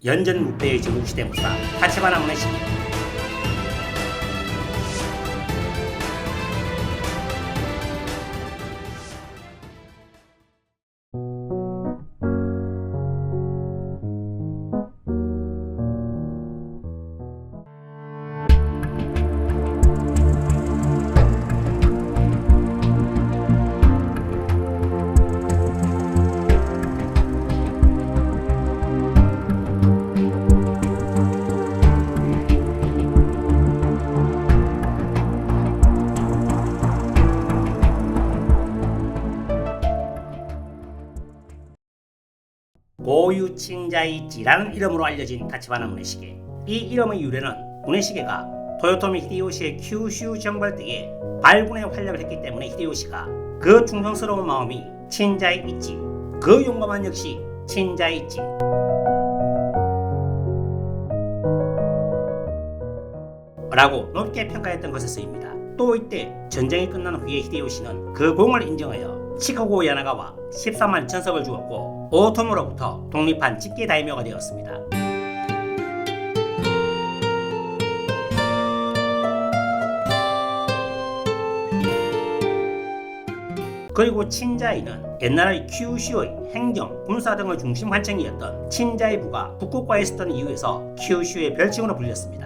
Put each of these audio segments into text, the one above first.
연전무패의 전국시대 무사 타치바나 문해시계. 고유친자이찌라는 이름으로 알려진 타치바나 문해시계. 이 이름의 유래는 문해시계가 토요토미 히데요시의 큐슈 정벌 때에 발군에 활약을 했기 때문에 히데요시가 그 충성스러운 마음이 친자이이찌, 그 용감한 역시 친자이찌 라고 높게 평가했던 것에 쓰입니다. 또 이때 전쟁이 끝난 후에 히데요시는 그 공을 인정하여 치카고 야나가와 13만 전석을 주었고 오토모로부터 독립한 직계 다이묘가 되었습니다. 그리고 친자이는 옛날의 큐슈의 행정, 군사 등의 중심 관청이었던 친자이부가 북극과에 있었던 이유에서 큐슈의 별칭으로 불렸습니다.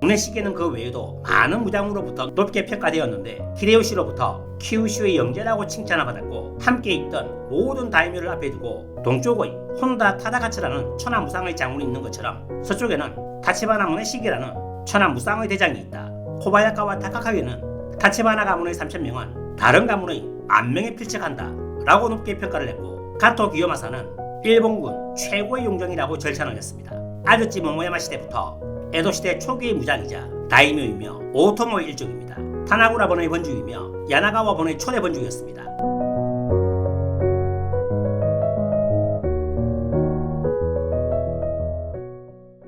문해시계는 그 외에도 많은 무장으로부터 높게 평가되었는데 히데요시로부터 큐슈의 영재라고 칭찬을 받았고 함께 있던 모든 다이묘를 앞에 두고 동쪽의 혼다 타다가츠라는 천하무상의 장군이 있는 것처럼 서쪽에는 타치바나 문해시계라는 천하무상의 대장이 있다. 코바야카와 타카카게는 타치바나 가문의 3,000명은 다른 가문의 10,000명에 필적한다 라고 높게 평가를 했고 가토 기요마사는 일본군 최고의 용정이라고 절찬을 했습니다. 아즈치 모모야마 시대부터 에도 시대 초기의 무장이자 다이묘이며 오토모의 일족입니다. 타나구라 번의 번주이며 야나가와 번의 초대 번주였습니다.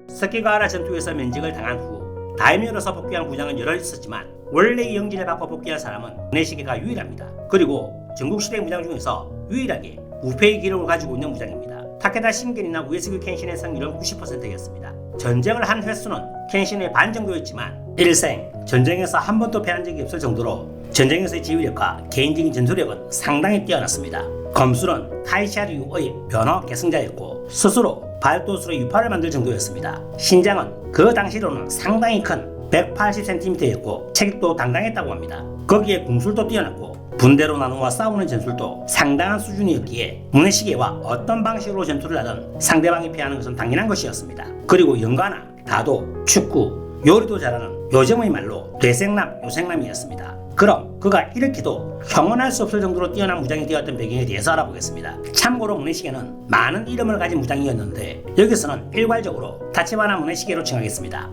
스키가하라 전투에서 면직을 당한 후 다이묘로서 복귀한 부장은 여러 있었지만 원래의 영진을 받고 복귀한 사람은 문해시계가 유일합니다. 그리고 전국시대 무장 중에서 유일하게 무패의 기록을 가지고 있는 무장입니다. 타케다 신겐이나 우에스규 켄신의 승률은 90%였습니다. 전쟁을 한 횟수는 켄신의 반 정도였지만 일생 전쟁에서 한 번도 패한 적이 없을 정도로 전쟁에서의 지휘력과 개인적인 전투력은 상당히 뛰어났습니다. 검술은 타이샤류의 변호 계승자였고 스스로 발도술의 유파를 만들 정도였습니다. 신장은 그 당시로는 상당히 큰 180cm였고 체격도 당당했다고 합니다. 거기에 궁술도 뛰어났고 분대로 나누어 싸우는 전술도 상당한 수준이었기에 문해시계와 어떤 방식으로 전투를 하든 상대방이 패하는 것은 당연한 것이었습니다. 그리고 연가나 다도, 축구, 요리도 잘하는 요즘의 말로 되생남, 요생남이었습니다. 그럼 그가 이렇게도 형언할 수 없을 정도로 뛰어난 무장이 되었던 배경에 대해서 알아보겠습니다. 참고로 문해시계는 많은 이름을 가진 무장이었는데 여기서는 일괄적으로 타치바나 문해시계로 칭하겠습니다.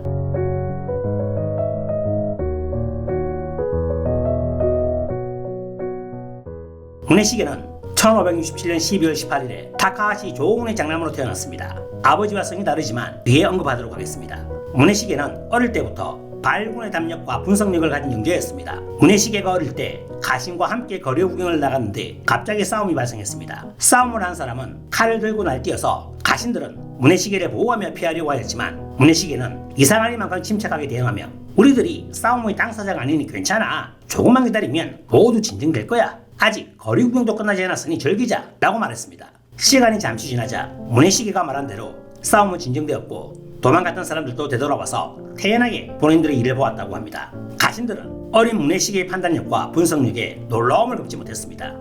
문해시계는 1567년 12월 18일에 타카하시 조운의 장남으로 태어났습니다. 아버지와 성이 다르지만 뒤에 언급하도록 하겠습니다. 문해시계는 어릴 때부터 발군의 담력과 분석력을 가진 영재였습니다. 문해시계가 어릴 때 가신과 함께 거리 구경을 나갔는데 갑자기 싸움이 발생했습니다. 싸움을 한 사람은 칼을 들고 날뛰어서 가신들은 문해시계를 보호하며 피하려고 하였지만 문해시계는 이상한 이만큼 침착하게 대응하며 우리들이 싸움의 당사자가 아니니 괜찮아. 조금만 기다리면 모두 진정될 거야. 아직 거리 구경도 끝나지 않았으니 즐기자 라고 말했습니다. 시간이 잠시 지나자 문해시계가 말한 대로 싸움은 진정되었고 도망갔던 사람들도 되돌아와서 태연하게 본인들의 일을 보았다고 합니다. 가신들은 어린 문해시계의 판단력과 분석력에 놀라움을 금치 못했습니다.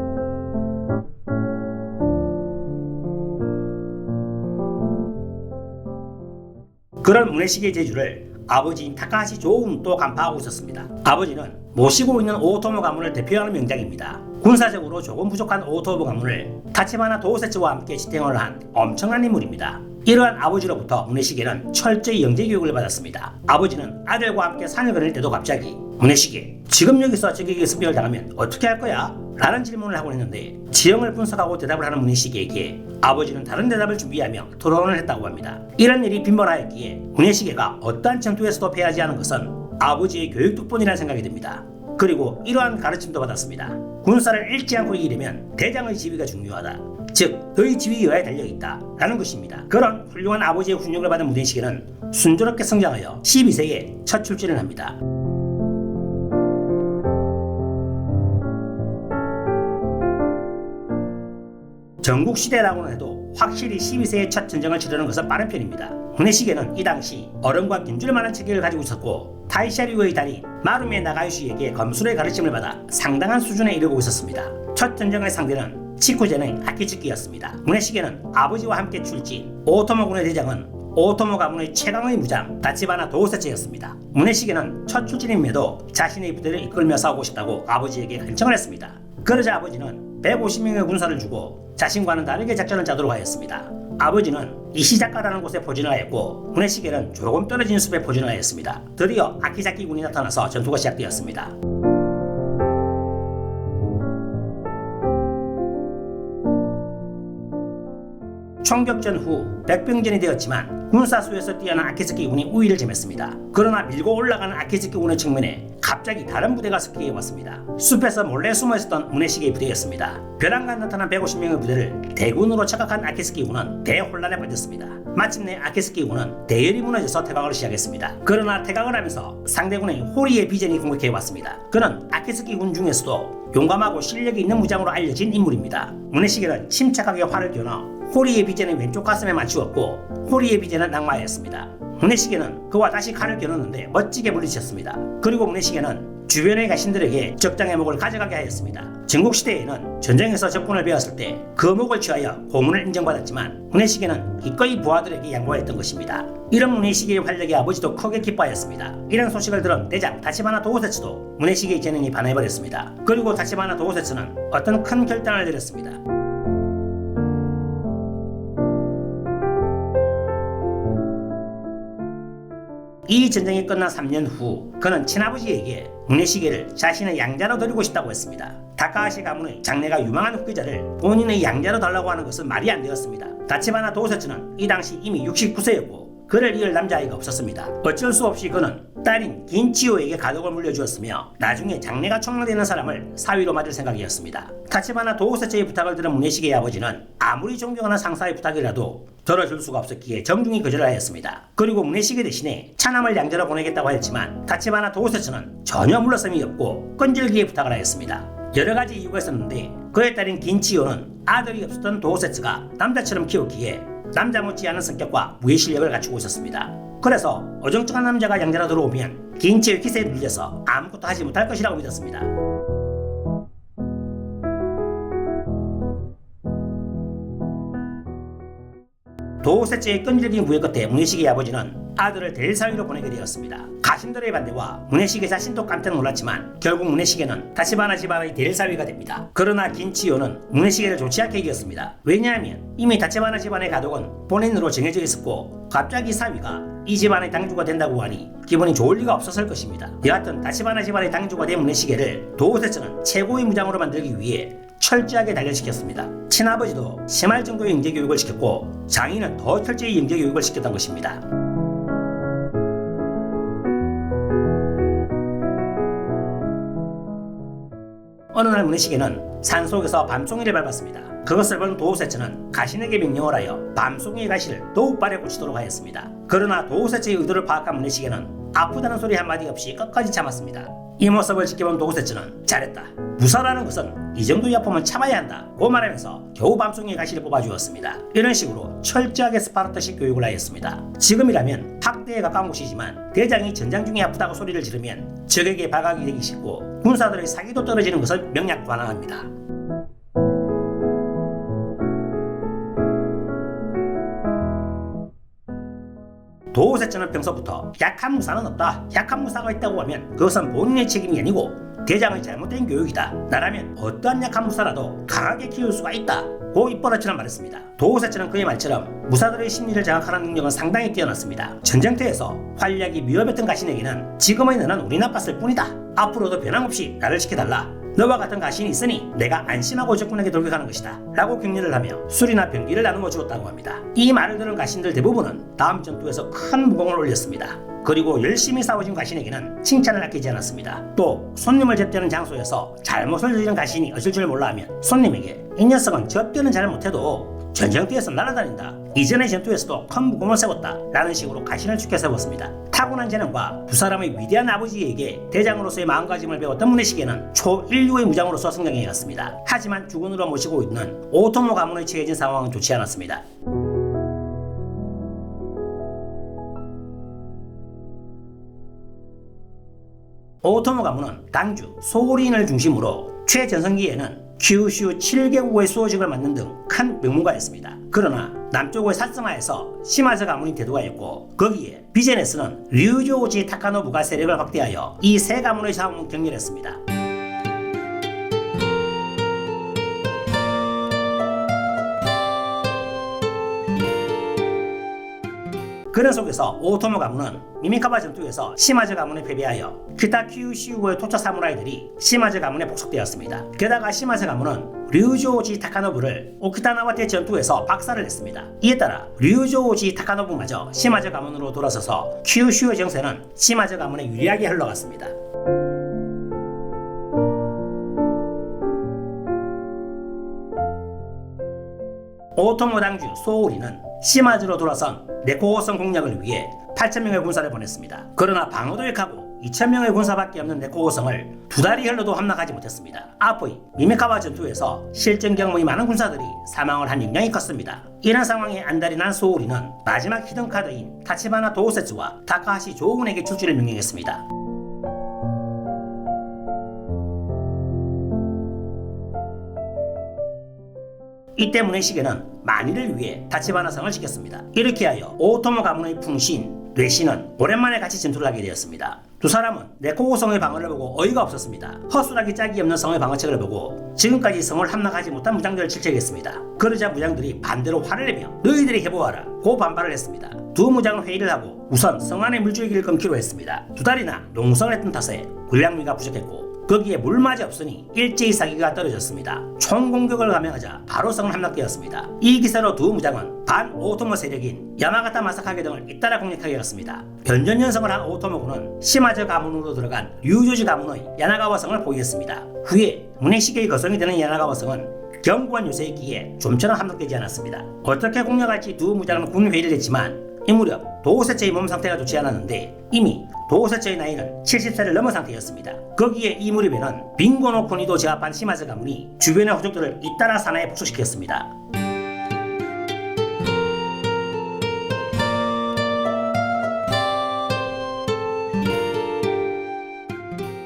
그런 문해시계의 재주를 아버지인 타카하시 조운도 간파하고 있었습니다. 아버지는 모시고 있는 오토모 가문을 대표하는 명장입니다. 군사적으로 조금 부족한 오토모 가문을 타치바나 도세츠와 함께 지탱을 한 엄청난 인물입니다. 이러한 아버지로부터 문해시계는 철저히 영재 교육을 받았습니다. 아버지는 아들과 함께 산을 거닐 때도 갑자기 문해시계, 지금 여기서 적에게 습격을 당하면 어떻게 할 거야? 라는 질문을 하곤 했는데 지형을 분석하고 대답을 하는 문해시계에게 아버지는 다른 대답을 준비하며 토론을 했다고 합니다. 이런 일이 빈번하였기에 문해시계가 어떠한 전투에서도 패하지 않은 것은 아버지의 교육 덕분이라는 생각이 듭니다. 그리고 이러한 가르침도 받았습니다. 군사를 잃지 않고 이기려면 대장의 지위가 중요하다. 즉 그의 지위여야 달려있다 라는 것입니다. 그런 훌륭한 아버지의 훈육을 받은 문해시계는 순조롭게 성장하여 12세에 첫 출진을 합니다. 전국시대라고는 해도 확실히 12세에 첫 전쟁을 치르는 것은 빠른 편입니다. 문해시계는 이 당시 어른과 균줄 만한 체계를 가지고 있었고 타이샤류의 달인 마루메 나가요시에게 검술의 가르침을 받아 상당한 수준에 이르고 있었습니다. 첫 전쟁의 상대는 치쿠젠의 아키츠키였습니다. 문해시계는 아버지와 함께 출진, 오토모군의 대장은 오토모 가문의 최강의 무장 다치바나 도우세츠였습니다. 문해시계는 첫 출진임에도 자신의 부대를 이끌며 싸우고 싶다고 아버지에게 간청을 했습니다. 그러자 아버지는 150명의 군사를 주고 자신과는 다르게 작전을 짜도록 하였습니다. 아버지는 이시자카라는 곳에 포진을 하였고 문해시계는 조금 떨어진 숲에 포진을 하였습니다. 드디어 아키자키 군이 나타나서 전투가 시작되었습니다. 총격전 후 백병전이 되었지만 군사수에서 뛰어난 아키즈키 군이 우위를 점했습니다. 그러나 밀고 올라가는 아키즈키 군의 측면에 갑자기 다른 부대가 습격해 왔습니다. 숲에서 몰래 숨어있었던 문해시계의 부대였습니다. 벼랑간 나타난 150명의 부대를 대군으로 착각한 아키즈키 군은 대혼란에 빠졌습니다. 마침내 아키즈키 군은 대열이 무너져서 퇴각을 시작했습니다. 그러나 퇴각을 하면서 상대군의 호리의 비전이 공격해 왔습니다. 그는 아키즈키 군 중에서도 용감하고 실력이 있는 무장으로 알려진 인물입니다. 문해시계는 침착하게 활을 겨눠 호리의 비전의 왼쪽 가슴에 맞추었고 호리의 비전은 낙마하였습니다. 문해시계는 그와 다시 칼을 겨눴는데 멋지게 물리쳤습니다. 그리고 문해시계는 주변의 가신들에게 적장의 목을 가져가게 하였습니다. 전국시대에는 전쟁에서 적군을 베었을 때 그 목을 취하여 고문을 인정받았지만 문해시계는 기꺼이 부하들에게 양보했던 것입니다. 이런 문해시계의 활약에 아버지도 크게 기뻐하였습니다. 이런 소식을 들은 대장 다치바나 도우세츠도 문해시계의 재능이 반해버렸습니다. 그리고 다치바나 도우세츠는 어떤 큰 결단을 내렸습니다. 이 전쟁이 끝난 3년 후 그는 친아버지에게 문해시계를 자신의 양자로 드리고 싶다고 했습니다. 다카하시 가문의 장래가 유망한 후계자를 본인의 양자로 달라고 하는 것은 말이 안 되었습니다. 다치바나 도우세츠는 이 당시 이미 69세였고 그를 이을 남자아이가 없었습니다. 어쩔 수 없이 그는 딸인 긴치오에게 가독을 물려주었으며 나중에 장래가 총명되는 사람을 사위로 맞을 생각이었습니다. 다치바나 도우세츠의 부탁을 들은 문해시계의 아버지는 아무리 존경하는 상사의 부탁이라도 들어줄 수가 없었기에 정중히 거절하였습니다. 그리고 문해시계 대신에 차남을 양자로 보내겠다고 했지만 다치바나 도우세츠는 전혀 물러섬이 없고 끈질기게 부탁을 하였습니다. 여러 가지 이유가 있었는데 그의 딸인 긴치오는 아들이 없었던 도우세츠가 남자처럼 키웠기에 남자 못지않은 성격과 무예 실력을 갖추고 있었습니다. 그래서 어정쩡한 남자가 양자로 들어오면 긴치오의 기세에 눌려서 아무것도 하지 못할 것이라고 믿었습니다. 도우세츠의 끈질긴 구애 끝에 문해시계의 아버지는 아들을 대일사위로 보내게 되었습니다. 가신들의 반대와 문해시계 자신도 깜짝 놀랐지만 결국 문해시계는 다치바나 집안의 대일사위가 됩니다. 그러나 긴치오는 문해시계를 좋지 않게 이겼습니다. 왜냐하면 이미 다치바나 집안의 가독은 본인으로 정해져 있었고 갑자기 사위가 이 집안의 당주가 된다고 하니 기분이 좋을 리가 없었을 것입니다. 여하튼 다치바나 집안의 당주가 된 문해시계를 도우세츠는 최고의 무장으로 만들기 위해 철저하게 단련시켰습니다. 친아버지도 심할 정도의 영재교육을 시켰고 장인은 더 철저히 영재교육을 시켰던 것입니다. 어느 날 문해시계는 산속에서 밤송이를 밟았습니다. 그것을 본 도우세츠는 가신에게 명령을 하여 밤송이의 가시를 더욱 발에 꽂히도록 하였습니다. 그러나 도우세츠의 의도를 파악한 문해시계는 아프다는 소리 한마디 없이 끝까지 참았습니다. 이 모습을 지켜본 도우세츠는 잘했다. 무사라는 것은 이 정도의 아픔은 참아야 한다 고 말하면서 겨우 밤송이의 가시를 뽑아주었습니다. 이런 식으로 철저하게 스파르타식 교육을 하였습니다. 지금이라면 학대에 가까운 곳이지만 대장이 전장 중에 아프다고 소리를 지르면 적에게 발각이 되기 쉽고 군사들의 사기도 떨어지는 것을 명약관항합니다. 도우세츠는 평소부터 약한 무사는 없다. 약한 무사가 있다고 하면 그것은 본인의 책임이 아니고 대장의 잘못된 교육이다. 나라면 어떠한 약한 무사라도 강하게 키울 수가 있다 고 입버릇처럼 말했습니다. 도우세츠는 그의 말처럼 무사들의 심리를 장악하는 능력은 상당히 뛰어났습니다. 전쟁터에서 활약이 위협했던 가신에게는 지금의 너는 우리 나빴을 뿐이다. 앞으로도 변함없이 나를 지켜달라. 너와 같은 가신이 있으니 내가 안심하고 적군에게 돌격하는 것이다 라고 격려를 하며 술이나 병기를 나누어 주었다고 합니다. 이 말을 들은 가신들 대부분은 다음 전투에서 큰 무공을 올렸습니다. 그리고 열심히 싸워준 가신에게는 칭찬을 아끼지 않았습니다. 또 손님을 접대하는 장소에서 잘못을 저지른 가신이 어쩔 줄 몰라 하면 손님에게 이 녀석은 접대는 잘 못해도 전쟁터에서 날아다닌다. 이전의 전투에서도 큰 무공을 세웠다. 라는 식으로 가신을 죽여 세웠습니다. 타고난 재능과 두 사람의 위대한 아버지에게 대장으로서의 마음가짐을 배웠던 문해시계는 초인류의 무장으로서 성장해갔습니다. 하지만 주군으로 모시고 있는 오토모 가문의 처해진 상황은 좋지 않았습니다. 오토모 가문은 당주, 소린을 중심으로 최전성기에는 큐슈 7개국의 수호직을 맡는 등 큰 명문가였습니다. 그러나 남쪽의 사스마에서 시마즈 가문이 대도가였고 거기에 비제네스는 류조우지 타카노부가 세력을 확대하여 이 세 가문의 싸움을 격렬했습니다. 그런 속에서 오토모 가문은 미미카바 전투에서 시마즈 가문에 패배하여 기타 큐슈의 토착 사무라이들이 시마즈 가문에 복속되었습니다. 게다가 시마즈 가문은 류조우지 타카노부를 오키타나와 대전투에서 박살을 냈습니다. 이에 따라 류조우지 타카노부마저 시마즈 가문으로 돌아서서 큐슈의 정세는 시마즈 가문에 유리하게 흘러갔습니다. 오토모 당주 소우리는 시마즈로 돌아선 네코호성 공략을 위해 8,000명의 군사를 보냈습니다. 그러나 방어도 약하고 2,000명의 군사밖에 없는 네코호성을 두 달이 흘러도 함락하지 못했습니다. 앞의 미메카와 전투에서 실전 경험이 많은 군사들이 사망을 한 영향이 컸습니다. 이런 상황에 안달이 난 소우리는 마지막 히든카드인 타치바나 도우세츠와 다카하시 조우군에게 출주를 명령했습니다. 이때 문해시계는 만일을 위해 다치바나 성을 지켰습니다. 이렇게 하여 오토모 가문의 풍신 뇌시는 오랜만에 같이 전투를 하게 되었습니다. 두 사람은 네코고 성의 방어를 보고 어이가 없었습니다. 허술하기 짝이 없는 성의 방어책을 보고 지금까지 성을 함락하지 못한 무장들을 질책했습니다. 그러자 무장들이 반대로 화를 내며 너희들이 해보아라 고 반발을 했습니다. 두 무장은 회의를 하고 우선 성 안의 물줄기를 끊기로 했습니다. 두 달이나 농성을 했던 탓에 군량미가 부족했고 거기에 물마저 없으니 일제히 사기가 떨어졌습니다. 총공격을 감행하자 바로 성은 함락되었습니다. 이 기사로 두 무장은 반 오토모 세력인 야마가타 마사카게 등을 잇따라 공략하게 되었습니다. 변전연성을 한 오토모군은 시마즈 가문으로 들어간 류조지 가문의 야나가와 성을 포위했습니다. 후에 문해시계의 거성이 되는 야나가와 성은 견고한 요새이기에 좀처럼 함락되지 않았습니다. 어떻게 공략할지 두 무장은 군회의를 했지만 이 무렵 도우세체의 몸 상태가 좋지 않았는데 이미 도우세체의 나이는 70세를 넘은 상태였습니다. 거기에 이 무렵에는 빙고노 코니도 제압한 시마즈 가문이 주변의 호족들을 잇따라 산하에 복속시켰습니다.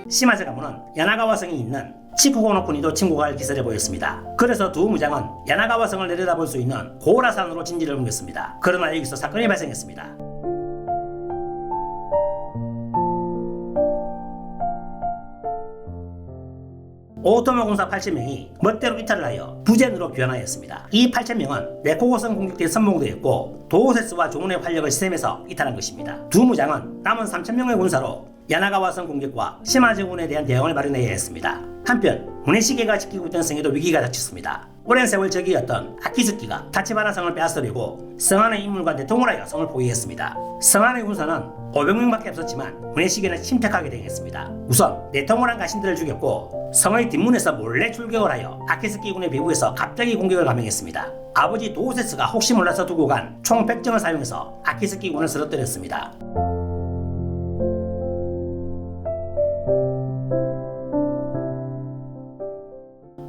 시마즈 가문은 야나가와성이 있는 치쿠고노쿠니도 침공할 기세를 보였습니다. 그래서 두 무장은 야나가와성을 내려다볼 수 있는 고라산으로 진지를 옮겼습니다. 그러나 여기서 사건이 발생했습니다. 오토모 군사 8,000명이 멋대로 이탈을 하여 부젠으로 변화했습니다. 이 8,000명은 네코고성 공격대에 선봉되었고 도우세스와 조문의 활력을 시샘해서 이탈한 것입니다. 두 무장은 남은 3,000명의 군사로 야나가와성 공격과 시마즈군에 대한 대응을 마련해야 했습니다. 한편 문해시계가 지키고 있던 성에도 위기가 닥쳤습니다. 오랜 세월 적이었던 아키즈키가 타치바나 성을 빼앗으려고 성 안의 인물과 대통을 하여 성을 포위했습니다. 성 안의 군사는 500명밖에 없었지만 문해시계는 침착하게 대응했습니다. 우선 대통을한 가신들을 죽였고 성의 뒷문에서 몰래 출격을 하여 아키즈키군의 배후에서 갑자기 공격을 감행했습니다. 아버지 도우세스가 혹시 몰라서 두고 간 총 100정을 사용해서 아키즈키군을 쓰러뜨렸습니다.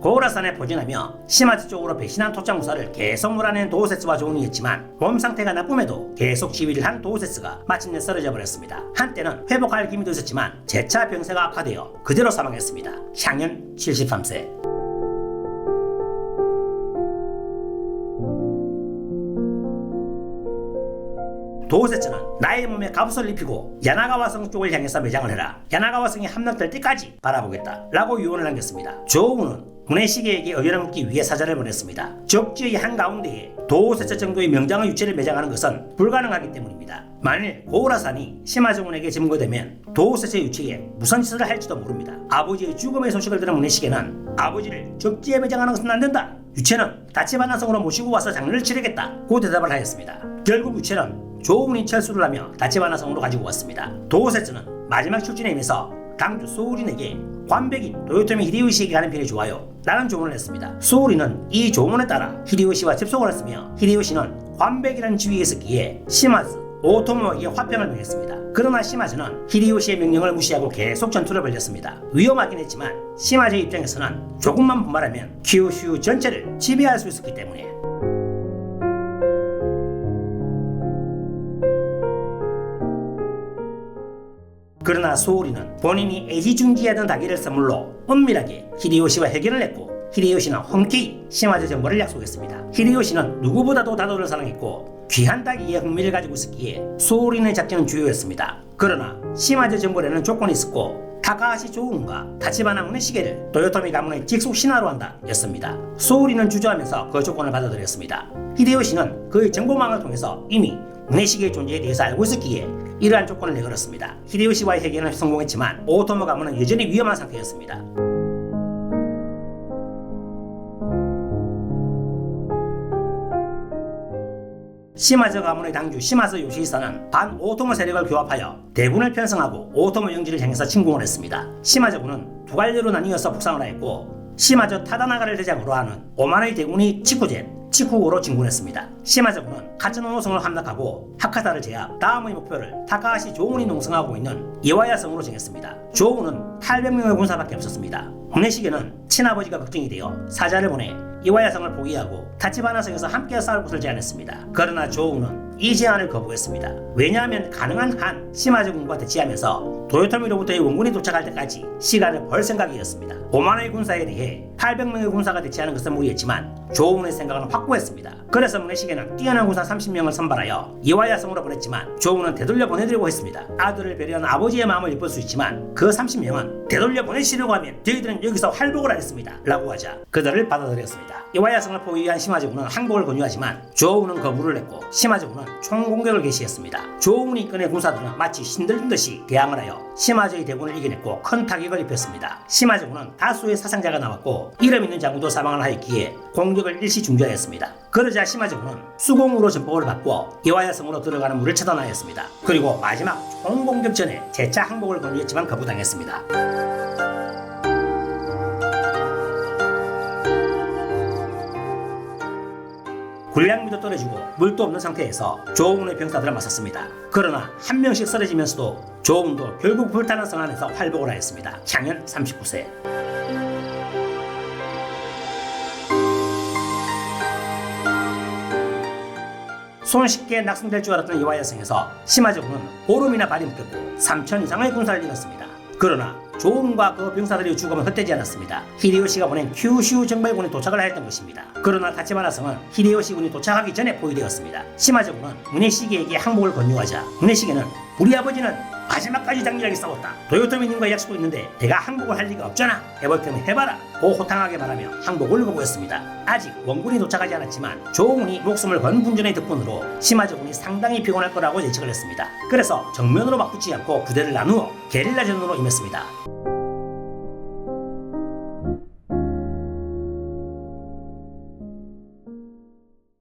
고라산에 포진하며 시마즈 쪽으로 배신한 토착무사를 계속 몰아낸 도우세스와 조운이었지만 몸 상태가 나쁨에도 계속 지휘를 한 도우세스가 마침내 쓰러져 버렸습니다. 한때는 회복할 기미도 있었지만 재차 병세가 악화되어 그대로 사망했습니다. 향년 73세. 도우세츠는 나의 몸에 갑옷을 입히고 야나가와성 쪽을 향해서 매장을 해라. 야나가와성이 함락될 때까지 바라보겠다 라고 유언을 남겼습니다. 조우는 문해시계에게 의견을 묻기 위해 사자를 보냈습니다. 적지의 한가운데에 도우세츠 정도의 명장의 유체를 매장하는 것은 불가능하기 때문입니다. 만일 고우라산이 시마즈군에게 점거되면 도우세츠의 유체에 무슨 짓을 할지도 모릅니다. 아버지의 죽음의 소식을 들은 문해시계는 아버지를 적지에 매장하는 것은 안 된다. 유체는 다치바나성으로 모시고 와서 장례를 치르겠다 고 대답을 하였습니다. 결국 유체는 조훈이 철수를 하며 다치바나 성으로 가지고 왔습니다. 도세츠는 마지막 출진에 임해서 강주 소우린에게 관백인 도요토미 히데요시에게 가는 편이 좋아요 라는 조언을 했습니다. 소우린은 이 조언에 따라 히데요시와 접속을 했으며 히데요시는 관백이라는 지위에 있었기에 시마즈, 오토모에게 화평을 명했습니다. 그러나 시마즈는 히데요시의 명령을 무시하고 계속 전투를 벌였습니다. 위험하긴 했지만 시마즈의 입장에서는 조금만 분발하면 kyushu 전체를 지배할 수 있었기 때문에 그러나 소우리는 본인이 애지중지하던 다기를 선물로 은밀하게 히데요시와 해견을 했고 히데요시는 흔쾌히 시마즈 정보를 약속했습니다. 히데요시는 누구보다도 다도를 사랑했고 귀한 닭이에 흥미를 가지고 있었기에 소우린의 작전은 주요였습니다. 그러나 시마즈 정벌에는 조건이 있었고 타카하시 조훈과 다치바나 무네시게를 도요토미 가문의 직속 신하로 한다 였습니다. 소우린은 주저하면서 그 조건을 받아들였습니다. 히데요시는 그의 정보망을 통해서 이미 무네시게의 존재에 대해서 알고 있었기에 이러한 조건을 내걸었습니다. 히데요시와의 해결은 성공했지만 오토모 가문은 여전히 위험한 상태였습니다. 시마즈 가문의 당주 시마즈 요시히사는 반 오토모 세력을 규합하여 대군을 편성하고 오토모 영지를 향해서 침공을 했습니다. 시마즈군은 두 갈래로 나뉘어서 북상을 하였고 시마즈 타다나가를 대장으로 하는 오만의 대군이 치쿠고로 진군했습니다. 시마즈군은 카츠노노성을 함락하고 하카타를 제압, 다음의 목표를 타카하시 조훈이 농성하고 있는 이와야 성으로 정했습니다. 조훈은 800명의 군사밖에 없었습니다. 무네시게는 친아버지가 걱정이 되어 사자를 보내 이와야 성을 포기하고 다치바나 성에서 함께 싸울 것을 제안했습니다. 그러나 조훈은 이 제안을 거부했습니다. 왜냐하면 가능한 한 시마즈군과 대치하면서 도요토미로부터의 원군이 도착할 때까지 시간을 벌 생각이었습니다. 5만의 군사에 대해 800명의 군사가 대치하는 것은 무리했지만 조훈의 생각은 확고했습니다. 그래서 무네시게는 뛰어난 군사 30명을 선발하여 이와야 성으로 보냈지만 조훈은 되돌려 보내드리고 했습니다. 아들을 배려하는 아버지의 마음을 엿볼 수 있지만 그 30명은 되돌려 보내시려고 하면 저희들은 여기서 활복을 하겠습니다 라고 하자 그들을 받아들였습니다. 이와야 성을 포위한 시마즈군은 항복을 권유하지만 조훈은 거부를 했고 시마즈군은 총공격을 개시했습니다. 조훈이 이끈의 군사들은 마치 신들린 듯이 대항을 하여 시마즈의 대군을 이겨냈고 큰 타격을 입혔습니다. 시마즈군은 다수의 사상자가 나왔고 이름 있는 장군도 사망을 하였기에 공격을 일시 중지하였습니다. 그러자 시마즈군은 수공으로 전복을 받고 이와야 성으로 들어가는 물을 차단하였습니다. 그리고 마지막 총공격 전에 재차 항복을 권유했지만 거부당했습니다. 군량미도 떨어지고 물도 없는 상태에서 조훈의 병사들을 맞섰습니다. 그러나 한 명씩 쓰러지면서도 조훈도 결국 불타는 성 안에서 활복을 하였습니다. 향년 39세. 손쉽게 낙승될 줄 알았던 이와야 성에서 시마즈군은 보름이나 발이 묶였고 3천 이상의 군사를 잃었습니다. 그러나 조훈과 그 병사들의 죽음은 헛되지 않았습니다. 히데요시가 보낸 kyushu 정발군이 도착을 하였던 것입니다. 그러나 다치바나 성은 히데요시군이 도착하기 전에 포위되었습니다. 시마즈군은 무네시게에게 항복을 권유하자 무네시게는 우리 아버지는 마지막까지 장렬하게 싸웠다. 도요토미님과 약속도 있는데 내가 항복을 할 리가 없잖아. 해볼 테면 해봐라. 고 호탕하게 말하며 항복을 거부했습니다. 아직 원군이 도착하지 않았지만 조훈이 목숨을 건 군전의 덕분으로 시마즈군이 상당히 피곤할 거라고 예측을 했습니다. 그래서 정면으로 맞붙지 않고 부대를 나누어 게릴라전으로 임했습니다.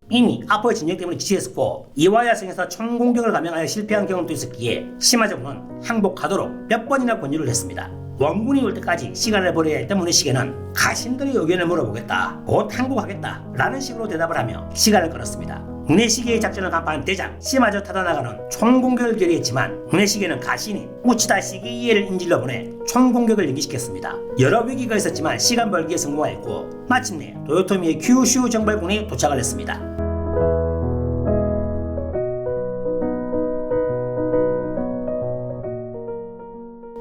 이미 아포의 진영 때문에 지체했었고 이와야 성에서 총공격을 감행하여 실패한 경험도 있었기에 시마즈군은 항복하도록 몇 번이나 권유를 했습니다. 원군이 올 때까지 시간을 벌여야 했던 무네시게는 가신들의 의견을 물어보겠다, 곧 항복하겠다 라는 식으로 대답을 하며 시간을 끌었습니다. 무네시게의 작전을 간파한 대장 시마즈 타다나가는 총공격을 결의했지만 무네시게는 가신인 우치다 시게이에를 인질로 보내 총공격을 연기시켰습니다. 여러 위기가 있었지만 시간 벌기에 성공하였고 마침내 도요토미의 kyushu 정발군이 도착을 했습니다.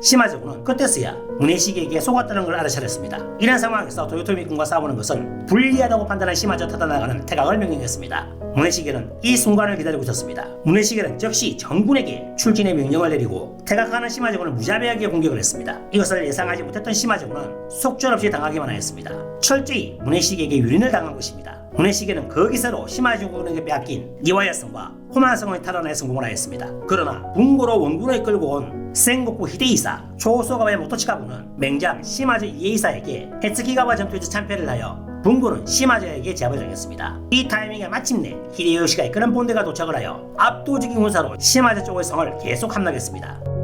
시마즈군은 그때서야 무네시게에게 속았다는 걸 알아차렸습니다. 이런 상황에서 도요토미군과 싸우는 것은 불리하다고 판단한 시마즈 타다나가는 퇴각을 명령했습니다. 무네시게는 이 순간을 기다리고 있었습니다. 무네시게는 즉시 정군에게 출진의 명령을 내리고 퇴각하는 시마즈군을 무자비하게 공격을 했습니다. 이것을 예상하지 못했던 시마즈군은 속절없이 당하기만 하였습니다. 철저히 무네시게에게 유린을 당한 것입니다. 무네시게는 그 기세로 시마즈군에게 빼앗긴 이와야성과 호만성을 탈환해 성공을 하였습니다. 그러나 bun고로 원군을 끌고 온 센고쿠 히데이사 조소가와의 모토치카부는 맹장 시마즈 이에이사에게 헤츠키가와 전투에서 참패를 하여 bun고는 시마즈에게 제압을 정했습니다. 이 타이밍에 마침내 히데요시가 이끄는 본대가 도착을 하여 압도적인 군사로 시마즈 쪽의 성을 계속 함락했습니다.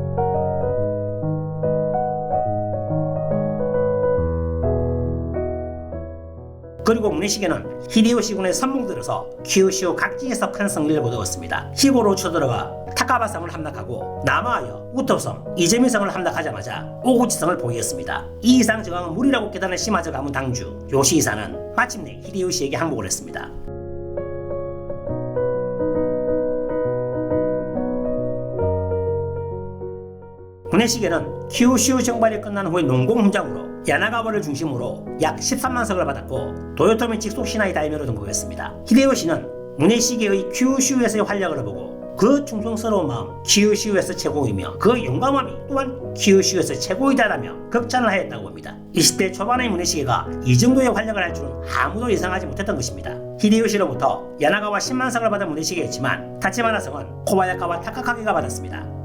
그리고 문해시계는 히데요시군의 선봉들어서 kyushu 각지에서 큰 승리를 거두었습니다. 시고로 쳐들어가 타카바성을 함락하고 남하하여 우토성, 이재민성을 함락하자마자 오구치성을 포기했습니다. 이 이상 저항은 무리라고 깨달은 시마즈 가문 당주 요시히사는 마침내 히데요시에게 항복을 했습니다. 문해시계는 kyushu 정발이 끝난 후에 농공훈장으로 야나가와를 중심으로 약 13만 석을 받았고 도요토미 직속 신하의 다이묘로 등극했습니다. 히데요시는 문해시계의 kyushu에서의 활약을 보고 그 충성스러운 마음 kyushu에서 최고이며 그 용감함이 또한 kyushu에서 최고이다라며 극찬을 하였다고 봅니다. 20대 초반의 문해시계가 이 정도의 활약을 할 줄은 아무도 예상하지 못했던 것입니다. 히데요시로부터 야나가와 10만 석을 받은 문해시계였지만 타치바나 성은 코바야카와 타카카게가 받았습니다.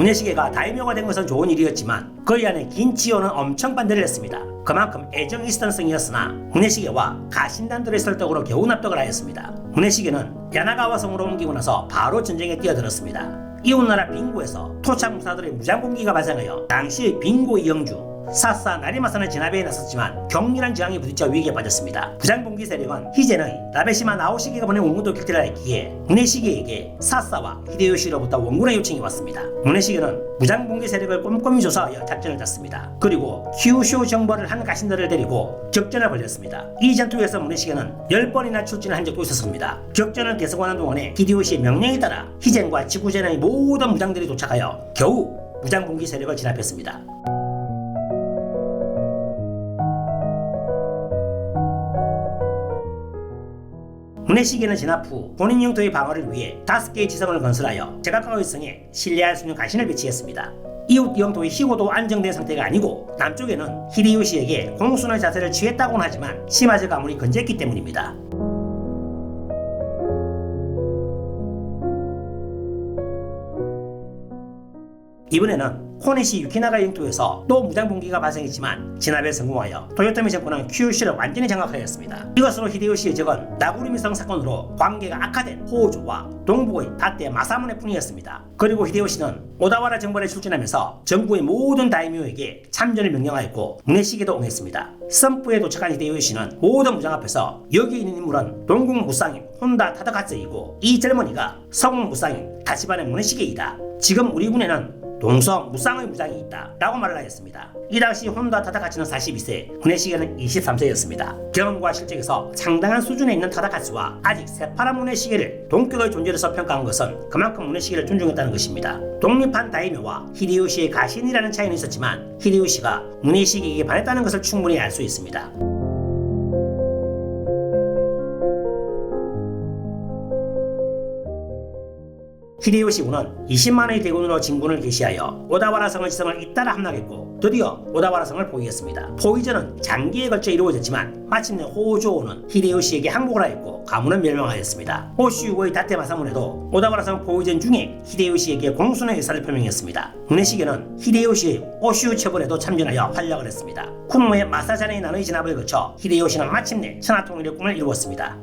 문해시계가 다이묘가 된 것은 좋은 일이었지만 그의 안에 긴치오는 엄청 반대를 했습니다. 그만큼 애정이 있었던 성이었으나 문해시계와 가신단들의 설득으로 겨우 납득을 하였습니다. 문해시계는 야나가와 성으로 옮기고 나서 바로 전쟁에 뛰어들었습니다. 이웃나라 빙고에서 토착 무사들의 무장공기가 발생하여 당시의 빙고 이영주 사사 나리마산의 진압에 나섰지만 격렬한 저항에 부딪혀 위기에 빠졌습니다. 부장봉기 세력은 희젠의 나베시마 나오시게가 보낸 원군도 격퇴를 했기에 문해시계에게 사사와 히데요시로부터 원군의 요청이 왔습니다. 문해시계는 무장봉기 세력을 꼼꼼히 조사하여 작전을 짰습니다. 그리고 kyushu 정벌을 한 가신들을 데리고 적전을 벌였습니다. 이 전투에서 문해시계는 10번이나 출진을 한 적도 있었습니다. 격전을 계속하는 동안에 히데요시의 명령에 따라 희젠과 지구젠의 모든 무장들이 도착하여 겨우 무장봉기 세력을 진압했습니다. 문해시계는 진압 후 본인 영토의 방어를 위해 5개의 지성을 건설하여 제각각의 성에 신뢰할 수 있는 가신을 배치했습니다. 이웃 영토의 희고도 안정된 상태가 아니고 남쪽에는 히데요시에게 공순의 자세를 취했다고는 하지만 시마즈 가문이 건재했기 때문입니다. 이번에는 코네시 유키나가 영토에서 또 무장봉기가 발생했지만 진압에 성공하여 도요토미 정권은 kyushu를 완전히 장악하였습니다. 이것으로 히데요시의 적은 나구리미성 사건으로 관계가 악화된 호조와 동북의 다테 마사무네 뿐이었습니다. 그리고 히데요시는 오다와라 정벌에 출전하면서 정부의 모든 다이묘에게 참전을 명령하였고 문해시계도 응했습니다. 선부에 도착한 히데요시는 모든 무장 앞에서 여기 있는 인물은 동국 무쌍인 혼다 타다카츠이고 이 젊은이가 서국 무쌍인 다치바네 문해시계이다. 지금 우리 군에는 동성 무쌍의 무장이 있다 라고 말을 하였습니다. 이 당시 혼다 타다카츠는 42세, 문해시계는 23세였습니다. 경험과 실적에서 상당한 수준에 있는 타다카츠와 아직 새파란 문해시계를 동격의 존재로서 평가한 것은 그만큼 문해시계를 존중했다는 것입니다. 독립한 다이묘와 히데요시의 가신이라는 차이는 있었지만 히데요시가 문해시계에게 반했다는 것을 충분히 알 수 있습니다. 히데요시군은 20만의 대군으로 진군을 개시하여 오다와라 성의 지성을 잇따라 함락했고 드디어 오다와라 성을 포위했습니다. 포위전은 장기에 걸쳐 이루어졌지만 마침내 호조오는 히데요시에게 항복을 하였고 가문은 멸망하였습니다. 호슈우의 다테 마사무네도 오다와라 성 포위전 중에 히데요시에게 공순의 의사를 표명했습니다. 문해시계는 히데요시의 오슈 처벌에도 참전하여 활약을 했습니다. 쿠노의 마사자네 난의 진압을 거쳐 히데요시는 마침내 천하통일의 꿈을 이루었습니다.